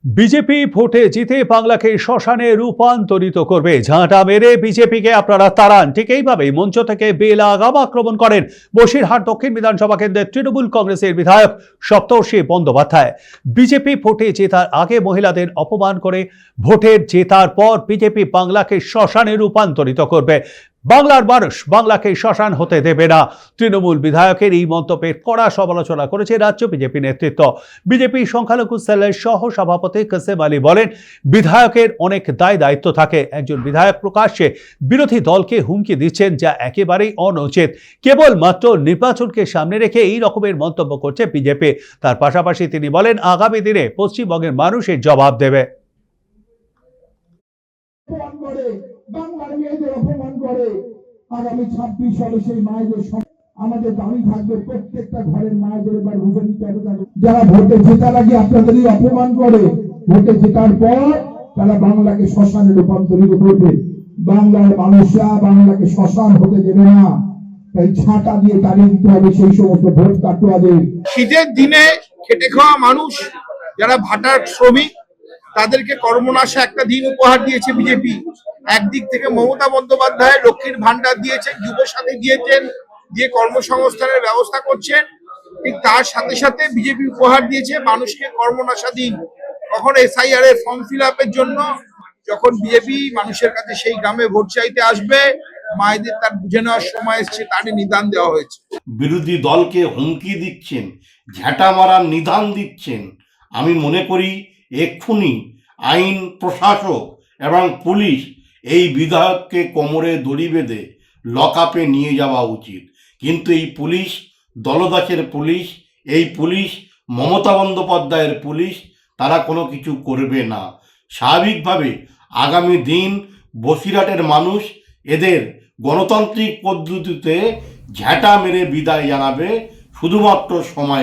BJP ভোটে জিতে বাংলাকে শ্মশানে রূপান্তরিত করবে। ঝাঁটা মেরে বিজেপিকে আপনারা তাড়ান, ঠিক এইভাবেই মঞ্চ থেকে বেলাগাম আক্রমণ করেন বসিরহাট দক্ষিণ বিধানসভা কেন্দ্রের তৃণমূল কংগ্রেসের বিধায়ক সপ্তর্ষি বন্দ্যোপাধ্যায়। বিজেপি ভোটে জেতার আগে মহিলাদের অপমান করে ভোটের জেতার পর বিজেপি বাংলাকে শ্মশানে রূপান্তরিত করবে। বাংলার মানুষ বাংলাকে শ্মশান হতে দেবে না। তৃণমূল বিধায়কের এই মন্তব্যের কড়া সমালোচনা করেছে রাজ্য বিজেপি নেতৃত্ব। বিজেপি সংখ্যালঘু সেলের সহ সভাপতি কাসেম আলী বলেন, বিধায়কের অনেক দায়িত্ব থাকে। একজন বিধায়ক প্রকাশ্যে বিরোধী দলকে হুমকি দিচ্ছেন, যা একেবারেই অনুচিত। কেবলমাত্র নির্বাচনকে সামনে রেখে এই রকমের মন্তব্য করছে বিজেপি। তার পাশাপাশি তিনি বলেন, আগামী দিনে পশ্চিমবঙ্গের মানুষ এর জবাব দেবে। বাংলার মেয়েদের অপমান করে আগামী 26 সালে সেই মায়েদের আমাদের দাবি থাকবে, প্রত্যেকটা ঘরের মায়েদের এবার বুঝে নিতে হবে যারা ভোটে জেতার আগে আপনাদেরই অপমান করে, ভোটে জেতার পর তারা বাংলাকে শ্মশানে রূপান্তরিত করবে। বাংলার মানুষরা বাংলাকে শ্মশান হতে দেবে না। তাই ছাঁটা দিয়ে তাড়িয়ে দিতে হবে সেই সমস্ত ভোট কাটুয়াদের। শীতের দিনে খেটে খাওয়া মানুষ যারা ভাটার শ্রমিক, তাদেরকে কর্মনাশা একটা দিন উপহার দিয়েছে বিজেপি। একদিক থেকে মমতা বন্দ্যোপাধ্যায় লক্ষ্মীর ভান্ডার দিয়েছেন, যুবসাথী দিয়েছেন, দিয়ে কর্মসংস্থানের ব্যবস্থা করছেন। ঠিক তার সাথে সাথে বিজেপি উপহার দিয়েছে মানুষকে কর্মনাশা দিন। কখন SIR এর ফর্ম ফিল আপের জন্য যখন বিজেপি মানুষের কাছে সেই গ্রামে ভোট চাইতে আসবে, মায়েদের তার বুঝে নেওয়ার সময় এসছে, তারই নিদান দেওয়া হয়েছে। বিরোধী দলকে হুমকি দিচ্ছেন, ঝাঁটা মারার নিদান দিচ্ছেন। আমি মনে করি এক্ষুনি আইন প্রশাসক এবং পুলিশ এই বিধায়ককে কোমরে দড়ি বেঁধে লকআপে নিয়ে যাওয়া উচিত। কিন্তু এই পুলিশ দলদাসের পুলিশ, এই পুলিশ মমতা বন্দ্যোপাধ্যায়ের পুলিশ, তারা কোনো কিছু করবে না। স্বাভাবিকভাবে আগামী দিন বসিরহাটের মানুষ এদের গণতান্ত্রিক পদ্ধতিতে ঝাঁটা মেরে বিদায় জানাবে, শুধুমাত্র সময়।